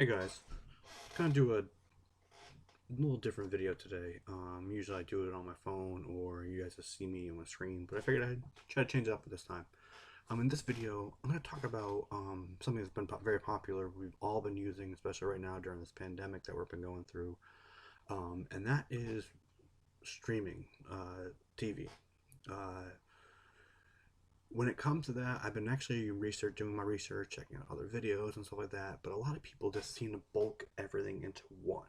Hey guys, gonna do a little different video today. Usually I do it on my phone or you guys just see me on my screen, but I figured I'd try to change it up this time. In this video, I'm gonna talk about something that's been very popular. We've all been using, especially right now during this pandemic that we've been going through, and that is streaming TV. Uh, when it comes to that, I've been actually doing my research, checking out other videos and stuff like that. But a lot of people just seem to bulk everything into one.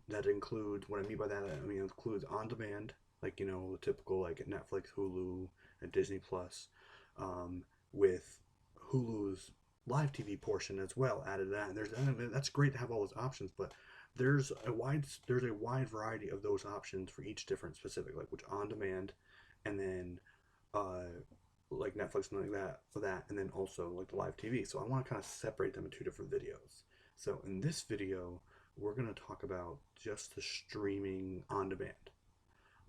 That includes, what I mean by that, I mean it includes on demand, like the typical like Netflix, Hulu, and Disney Plus, with Hulu's live TV portion as well added to that. And that's great to have all those options, but there's a wide variety of those options for each different specific, like which on demand, and then uh, like Netflix and like that for that, and then also like the live TV. So I want to kind of separate them in two different videos. So in this video, we're going to talk about just the streaming on demand.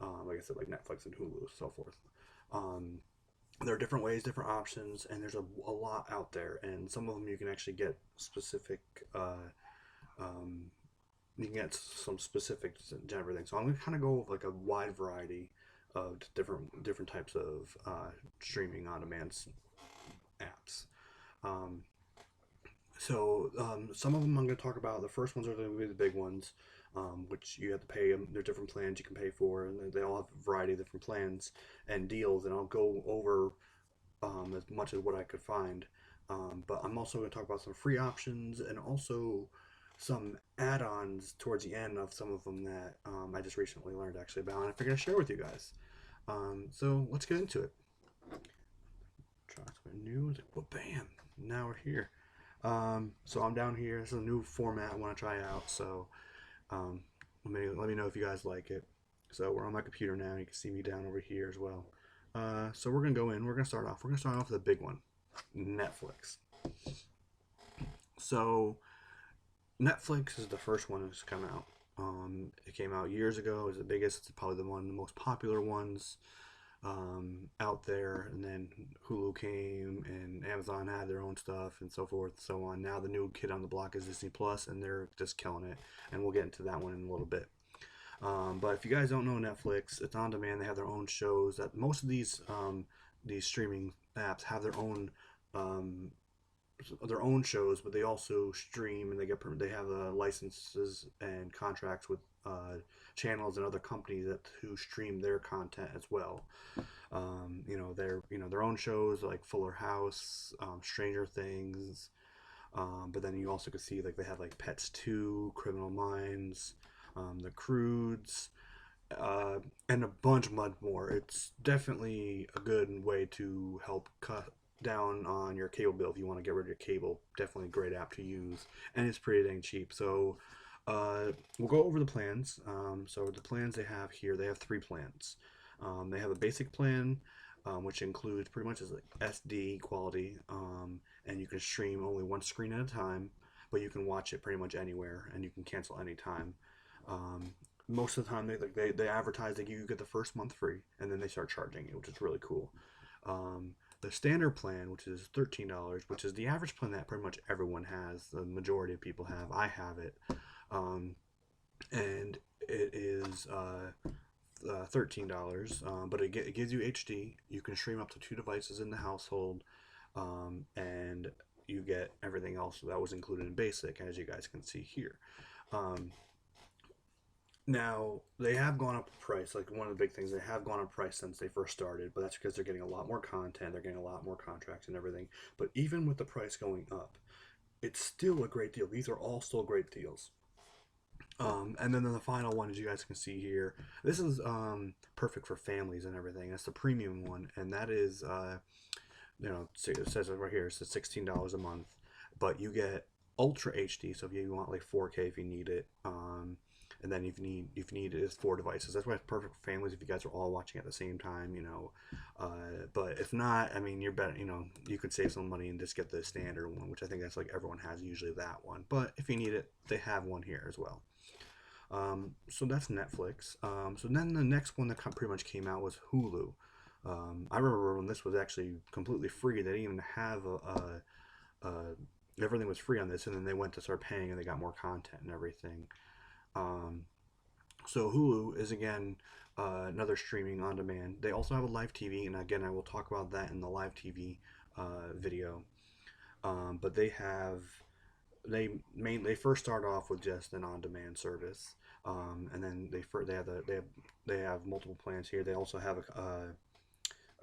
Like I said, like Netflix and Hulu, so forth. Um, there are different ways, different options, and there's a lot out there. And some of them you can actually get specific. Um, you can get some specifics and everything. So I'm going to kind of go with like a wide variety of different types of streaming on demand apps. Um, some of them I'm going to talk about. The first ones are going to be the big ones, which you have to pay them. There are different plans you can pay for, and they all have a variety of different plans and deals. And I'll go over as much as what I could find. But I'm also going to talk about some free options and also some add-ons towards the end of some of them that I just recently learned actually about, and I figured I'd share with you guys. So let's get into it. Try something new. Well, bam! Now we're here. So I'm down here. This is a new format I want to try out. So um, let me know if you guys like it. So we're on my computer now. You can see me down over here as well. So we're gonna go in. We're gonna start off. We're gonna start off with a big one, Netflix. So Netflix is the first one that's come out. It came out years ago. It was the biggest. It's probably the most popular ones out there. And then Hulu came, and Amazon had their own stuff, and so forth and so on. Now the new kid on the block is Disney Plus, and they're just killing it. And we'll get into that one in a little bit. But if you guys don't know Netflix, it's on demand. They have their own shows. That most of these streaming apps have um, their own shows, but they also stream, and they have licenses and contracts with channels and other companies who stream their content as well. Their own shows like Fuller House, Stranger Things, but then you also can see like they have like Pets 2, Criminal Minds, The Croods, and a bunch more. It's definitely a good way to help cut down on your cable bill if you want to get rid of your cable. Definitely a great app to use, and it's pretty dang cheap. So we'll go over the plans. So the plans they have here, they have three plans. They have a basic plan, which includes pretty much is like SD quality, and you can stream only one screen at a time, but you can watch it pretty much anywhere, and you can cancel anytime. Um, Most of the time, they advertise that you get the first month free, and then they start charging you, which is really cool. The standard plan, which is $13, which is the average plan that pretty much everyone has, the majority of people have. I have it, um, and it is $13, but it gives you HD. You can stream up to two devices in the household, and you get everything else that was included in basic, as you guys can see here. Um, Now they have gone up in price. Like one of the big things, they have gone up in price since they first started, but that's because they're getting a lot more content, they're getting a lot more contracts and everything. But even with the price going up, it's still a great deal. These are all still great deals. And then the final one, as you guys can see here, this is perfect for families and everything. That's the premium one, and that is, see, it says it right here. It's $16 a month, but you get Ultra HD. So if you want like 4K, if you need it, and then if you need it is four devices. That's why it's perfect for families if you guys are all watching at the same time. But if not, I mean, you're better. You could save some money and just get the standard one, which I think that's like everyone has usually that one. But if you need it, they have one here as well. So that's Netflix. So then the next one that pretty much came out was Hulu. I remember when this was actually completely free. They didn't even have a everything was free on this, and then they went to start paying, and they got more content and everything. Um, so Hulu is again another streaming on demand. They also have a live TV, and again, I will talk about that in the live TV video. But they first start off with just an on-demand service, and then they have multiple plans here. They also have a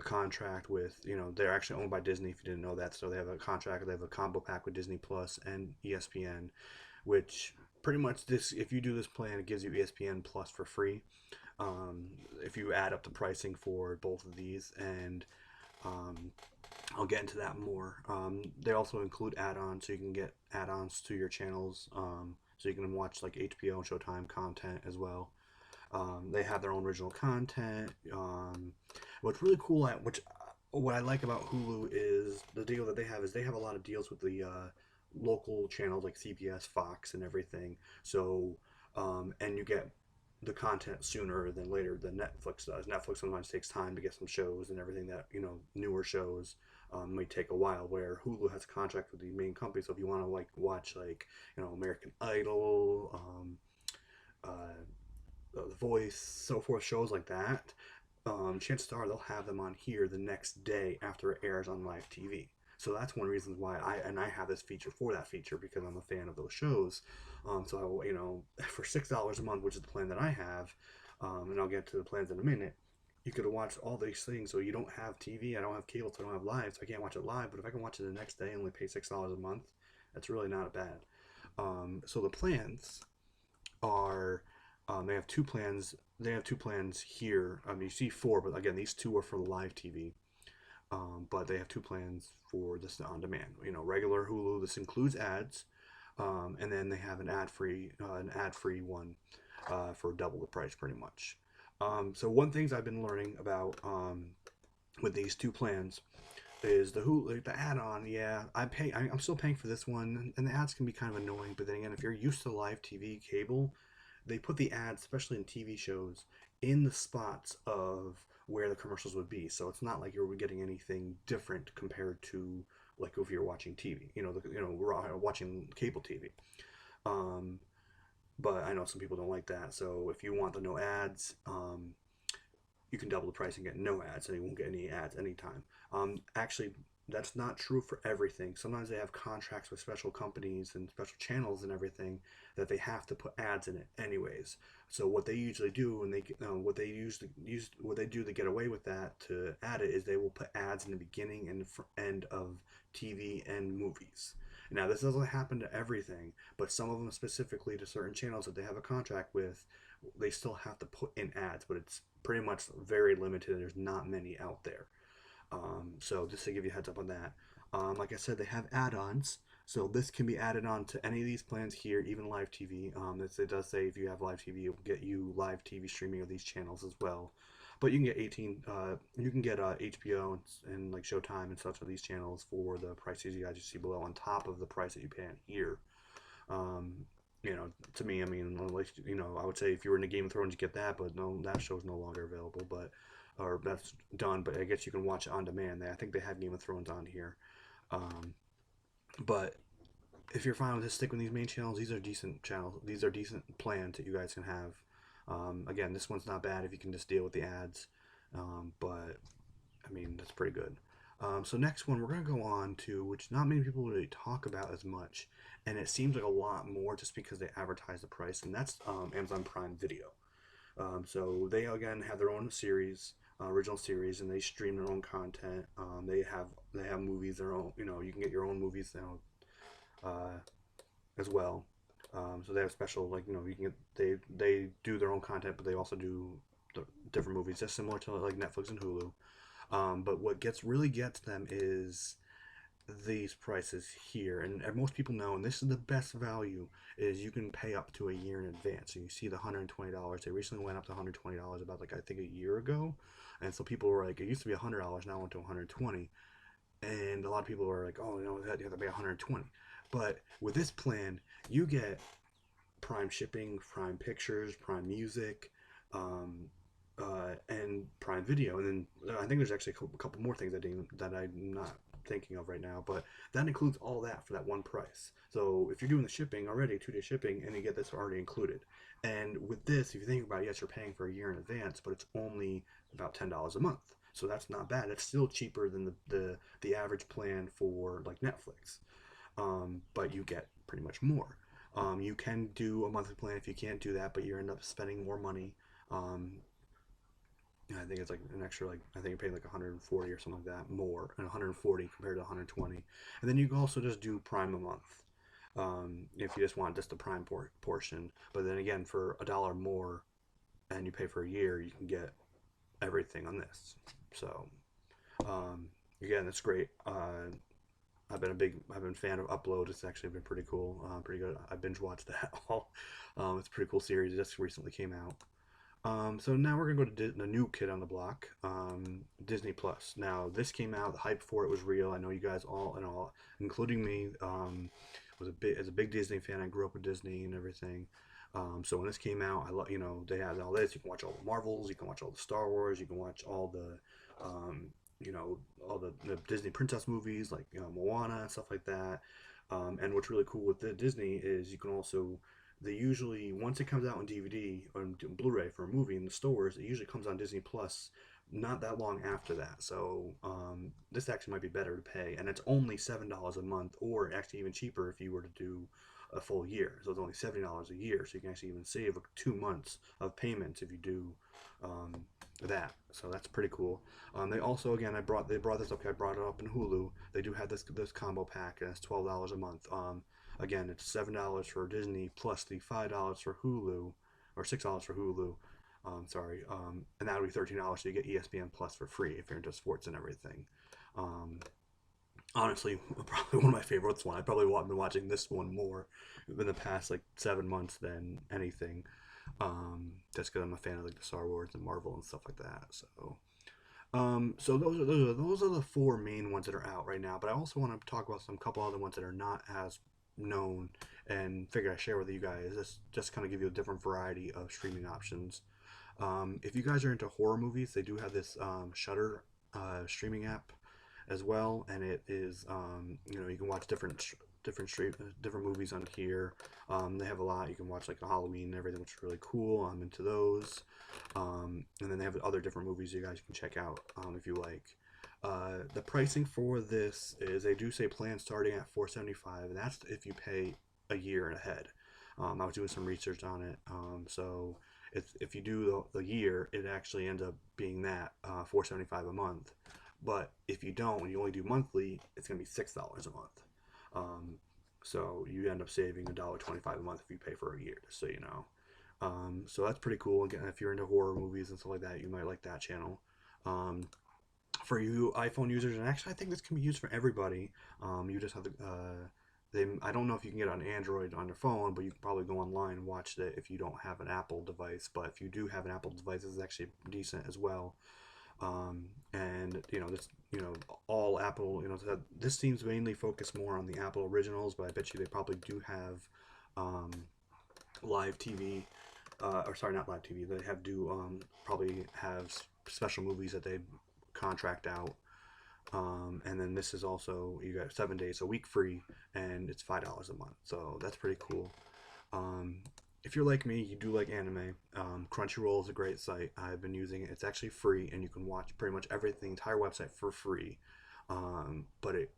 contract with, they're actually owned by Disney, if you didn't know that. So they have a contract. They have a combo pack with Disney Plus and ESPN, which pretty much this if you do this plan, it gives you ESPN Plus for free. Um, if you add up the pricing for both of these, and um, I'll get into that more. They also include add-ons, so you can get add-ons to your channels, so you can watch like HBO and Showtime content as well. They have their own original content. What's really cool at which what I like about Hulu is the deal that they have is they have a lot of deals with the local channels like CBS, Fox, and everything. So and you get the content sooner than later than Netflix does. Netflix sometimes takes time to get some shows and everything that newer shows might take a while. Where Hulu has a contract with the main company, so if you want to like watch like American Idol, The Voice, so forth, shows like that, chances are they'll have them on here the next day after it airs on live TV. So that's one reason why I have this feature for that feature because I'm a fan of those shows. So for $6 a month, which is the plan that I have, and I'll get to the plans in a minute. You could watch all these things. So you don't have TV, I don't have cable, so I don't have live, so I can't watch it live. But if I can watch it the next day and only pay $6 a month, that's really not bad. So the plans are they have two plans. They have two plans here. You see four, but again, these two are for live TV. But they have two plans for this on demand. Regular Hulu. This includes ads, and then they have an ad free one for double the price, pretty much. So one things I've been learning about with these two plans is the Hulu, the add-on. Yeah, I'm still paying for this one, and the ads can be kind of annoying. But then again, if you're used to live TV cable, they put the ads, especially in TV shows, in the spots of where the commercials would be. So it's not like you're getting anything different compared to like if you're watching TV. We're watching cable TV. Um, but I know some people don't like that. So if you want the no ads, you can double the price and get no ads, and you won't get any ads anytime. Actually, that's not true for everything. Sometimes they have contracts with special companies and special channels and everything that they have to put ads in it anyways. So what they usually do, and what they do to get away with that to add it is they will put ads in the beginning and end of TV and movies. Now this doesn't happen to everything, but some of them specifically to certain channels that they have a contract with, they still have to put in ads, but it's pretty much very limited. There's not many out there. So just to give you a heads up on that. Like I said, they have add-ons. So this can be added on to any of these plans here, even live TV. It does say if you have live TV, it will get you live TV streaming of these channels as well. But you can get you can get HBO and like Showtime and such of these channels for the prices you guys see below on top of the price that you pay on here. Um, to me, I mean, like, I would say if you were into Game of Thrones, you get that, but no, that show's no longer available. But or that's done. But I guess you can watch it on demand. I think they have Game of Thrones on here. Um, but if you're fine with just stick with these main channels, these are decent channels. These are decent plans that you guys can have. Again, this one's not bad if you can just deal with the ads. But I mean, that's pretty good. So next one we're going to go on to, which not many people really talk about as much, and it seems like a lot more just because they advertise the price, and that's Amazon Prime Video. So they again have their own series, original series, and they stream their own content. They have movies, their own. You can get your own movies now as well. So they have special, like, you can get, they do their own content, but they also do the different movies, just similar to like Netflix and Hulu. But what really gets them is these prices here, and most people know, and this is the best value, is you can pay up to a year in advance. So you see the $120. They recently went up to $120 about, like, I think a year ago, and so people were like, it used to be $100, now it went to $120, and a lot of people were like, oh, you have to pay $120. But with this plan, you get Prime shipping, Prime Pictures, Prime Music, and Prime Video, and then I think there's actually a couple more things that I'm not thinking of right now, but that includes all that for that one price. So if you're doing the shipping already, 2 day shipping, and you get this already included. And with this, if you think about it, yes, you're paying for a year in advance, but it's only about $10 a month. So that's not bad. It's still cheaper than the average plan for like Netflix, but you get pretty much more. You can do a monthly plan if you can't do that, but you end up spending more money. Um, I think it's like an extra, like I think you're paying like 140 or something like that more, and 140 compared to 120. And then you can also just do Prime a month, if you just want just the Prime portion. But then again, for $1 more, and you pay for a year, you can get everything on this. So again, that's great. I've been a fan of Upload. It's actually been pretty cool, pretty good. I binge watched that all. It's a pretty cool series. It just recently came out. So now we're gonna go to the new kid on the block, Disney Plus. Now this came out. The hype for it was real. I know you guys all, including me, was a big as a big Disney fan. I grew up with Disney and everything. So when this came out, I love they had all this. You can watch all the Marvels. You can watch all the Star Wars. You can watch all the you know all the Disney princess movies like Moana and stuff like that. And what's really cool with the Disney is you can also they usually once it comes out on DVD or Blu-ray for a movie in the stores, it usually comes on Disney Plus not that long after that. So this actually might be better to pay, and it's only $7 a month, or actually even cheaper if you were to do a full year. So it's only $70 a year, so you can actually even save 2 months of payments if you do um, that. So that's pretty cool. They also again they brought this up. I brought it up in Hulu. They do have this combo pack, and it's $12 a month. Again, it's $7 for Disney plus the $5 for Hulu, or $6 for Hulu. Sorry, and that would be $13. So you get ESPN Plus for free if you're into sports and everything. Um, Honestly, probably one of my favorites. I've probably been watching this one more in the past like 7 months than anything. Just because I'm a fan of like the Star Wars and Marvel and stuff like that. So those are the four main ones that are out right now. But I also want to talk about some couple other ones that are not as known, and figure I share with you guys. This just kind of give you a different variety of streaming options. If you guys are into horror movies, they do have this Shutter streaming app as well, and it is you can watch different movies on here. They have a lot. You can watch like the Halloween and everything, which is really cool. I'm into those. And then they have other different movies you guys can check out if you like. The pricing for this is they do say plan starting at $475, and that's if you pay a year ahead. I was doing some research on it, so if you do the year, it actually ends up being that $475 a month. But if you don't, when you only do monthly, it's gonna be $6 a month. So you end up saving $1.25 a month if you pay for a year, just so you know. So that's pretty cool. Again, if you're into horror movies and stuff like that, you might like that channel. Um, for you iPhone users, and actually I think this can be used for everybody. You just have to. I don't know if you can get it on Android on your phone, but you can probably go online and watch it if you don't have an Apple device. But if you do have an Apple device, it's actually decent as well. And this all Apple. This seems mainly focused more on the Apple originals, but I bet you they probably do have um, live TV. Or sorry, not live TV. They probably have special movies that they contract out. And then this is also you got 7 days a week free, and it's $5 a month. So that's pretty cool. Um, if you're like me, you do like anime. Crunchyroll is a great site. I've been using it. It's actually free, and you can watch pretty much everything, entire website for free. But it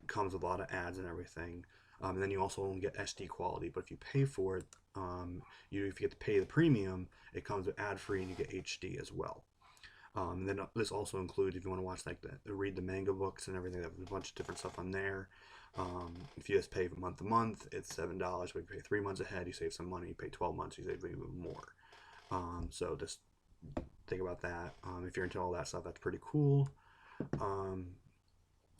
comes with a lot of ads and everything. And then you also only get SD quality. But if you pay for it, if you get to pay the premium, it comes with ad free, and you get HD as well. And then this also includes if you want to watch like read the manga books and everything. There's a bunch of different stuff on there. If you just pay month to month, it's $7. But if you pay 3 months ahead, you save some money. You pay 12 months, you save even more. So just think about that. If you're into all that stuff, that's pretty cool. Um,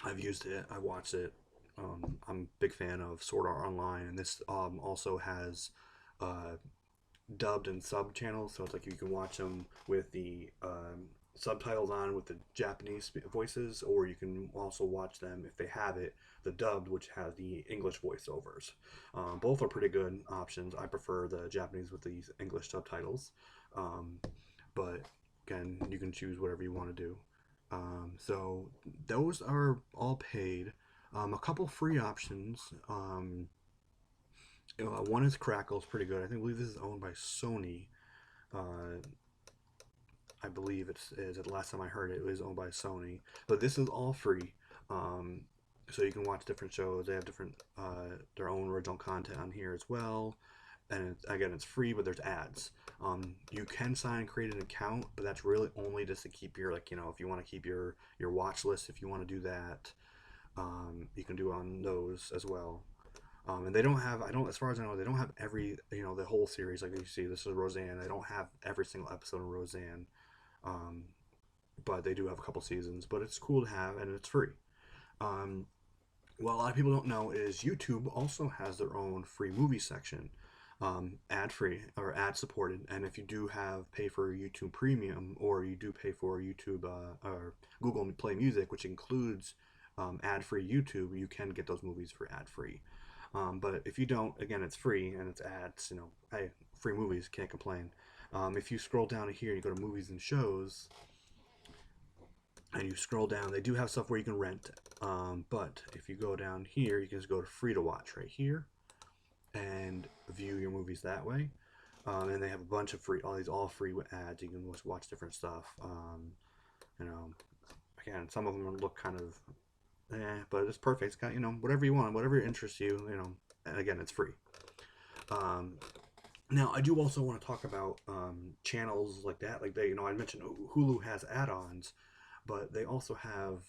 I've used it. I watched it. I'm a big fan of Sword Art Online, and this also has uh, dubbed and sub channels. So it's like you can watch them with the subtitles on with the Japanese voices, or you can also watch them if they have it the dubbed, which has the English voiceovers. Both are pretty good options. I prefer the Japanese with these English subtitles, but again, you can choose whatever you want to do. So those are all paid. A couple free options. One is Crackle, it's pretty good. I think believe this is owned by Sony. Uh, I believe is the last time I heard it was owned by Sony. But this is all free. Um, so you can watch different shows. They have different their own original content on here as well. And again, it's free, but there's ads. You can sign and create an account, but that's really only just to keep your like if you want to keep your watch list, if you want to do that, you can do on those as well. And they don't have, I don't, as far as I know, they don't have every, the whole series. Like you see, this is Roseanne. They don't have every single episode of Roseanne, um, but they do have a couple seasons. But it's cool to have, and it's free. Um, what a lot of people don't know is YouTube also has their own free movie section, ad free or ad supported. And if you do have pay for YouTube Premium or you do pay for YouTube or Google Play Music, which includes ad free YouTube, you can get those movies for ad free. But if you don't, again, it's free and it's ads. Hey, free movies, can't complain. If you scroll down to here, you go to movies and shows, and you scroll down, they do have stuff where you can rent. But if you go down here, you can just go to free to watch right here and view your movies that way. And they have a bunch of free, all free with ads. You can just watch different stuff. You know, again, some of them look kind of but it's perfect. It's got whatever you want, whatever interests you. And again, it's free. Um, Now, I do also want to talk about channels like that. Like I mentioned Hulu has add-ons, but they also have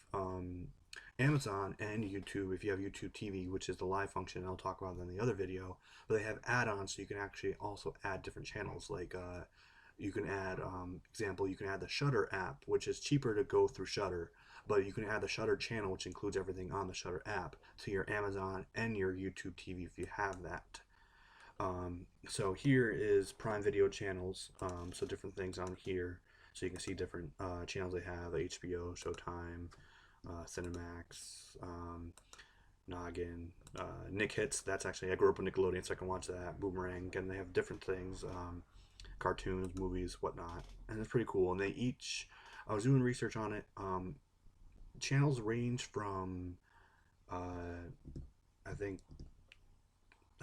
Amazon and YouTube. If you have YouTube TV, which is the live function, I'll talk about that in the other video. But they have add-ons, so you can actually also add different channels. Like you can add, example, you can add the Shutter app, which is cheaper to go through Shutter, but you can add the Shutter channel, which includes everything on the Shutter app, to your Amazon and your YouTube TV if you have that. So here is Prime Video channels. So different things on here. So you can see different channels they have: HBO, Showtime, Cinemax, Noggin, Nick Hits. That's actually I grew up with Nickelodeon, so I can watch that. Boomerang, and they have different things, cartoons, movies, whatnot, and it's pretty cool. And they each, I was doing research on it. Channels range from,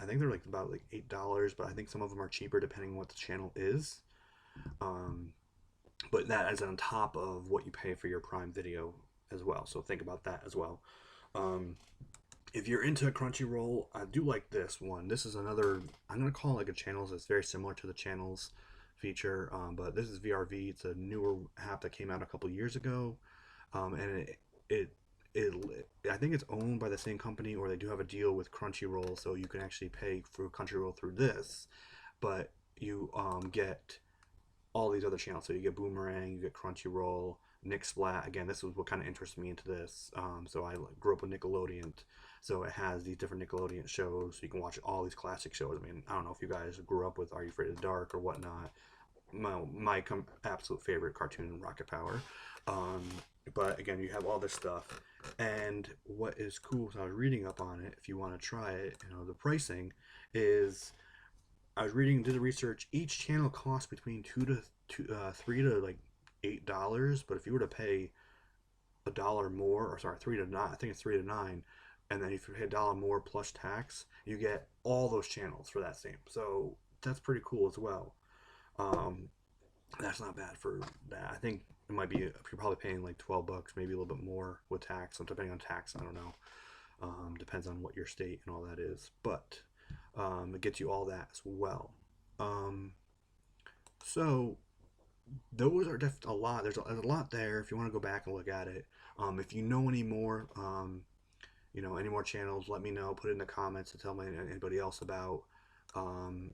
I think they're like about like $8, but I think some of them are cheaper depending on what the channel is. Um, but that is on top of what you pay for your Prime Video as well. So think about that as well. Um, if you're into Crunchyroll, I do like this one. This is another, I'm gonna call it like a channels that's very similar to the channels feature, but this is VRV. It's a newer app that came out a couple years ago, and it it I think it's owned by the same company, or they do have a deal with Crunchyroll, so you can actually pay for Crunchyroll through this, but you get all these other channels. So you get Boomerang, you get Crunchyroll, Nick Splat. Again, this is what kind of interested me into this. So I grew up with Nickelodeon, so it has these different Nickelodeon shows. So you can watch all these classic shows. I mean, I don't know if you guys grew up with Are You Afraid of the Dark or whatnot. My absolute favorite cartoon, Rocket Power. Um, but again, you have all this stuff. And what is cool, so I was reading up on it, if you want to try it, the pricing is, I was reading, did the research, each channel costs between three to like $8. But if you were to pay a dollar more, or sorry, 3 to 9, I think it's 3 to 9, and then if you pay a dollar more plus tax, you get all those channels for that same. So that's pretty cool as well. Um, that's not bad for that. I think it might be, you're probably paying like $12, maybe a little bit more with tax. So depending on tax, I don't know. Depends on what your state and all that is. But it gets you all that as well. Um, so those are a lot. There's a lot there. If you want to go back and look at it, if you know any more, any more channels, let me know. Put it in the comments to tell me anybody else about.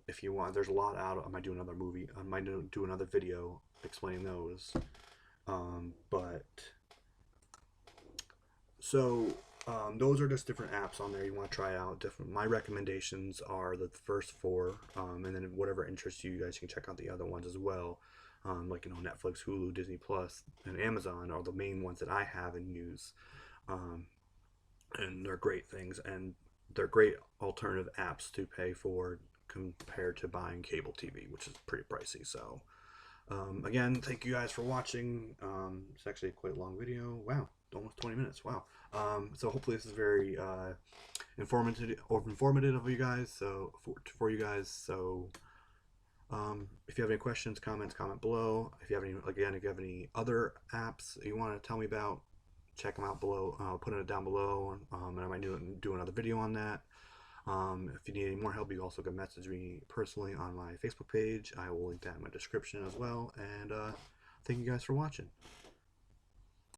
If you want, there's a lot out. I might do another movie. I might do another video explaining those. But so those are just different apps on there you want to try out. Different. My recommendations are the first four, and then whatever interests you, you guys can check out the other ones as well. Like Netflix, Hulu, Disney Plus, and Amazon are the main ones that I have and use. And they're great things, and they're great alternative apps to pay for compared to buying cable TV, which is pretty pricey. So Again, thank you guys for watching. It's actually a quite long video. Wow, almost 20 minutes. Wow. So hopefully this is very informative of you guys. So for you guys. So if you have any questions, comments, comment below. If you have any, again, if you have any other apps you want to tell me about, check them out below. I'll put it down below, and I might do another video on that. If you need any more help, you also can message me personally on my Facebook page. I will link that in my description as well. And thank you guys for watching.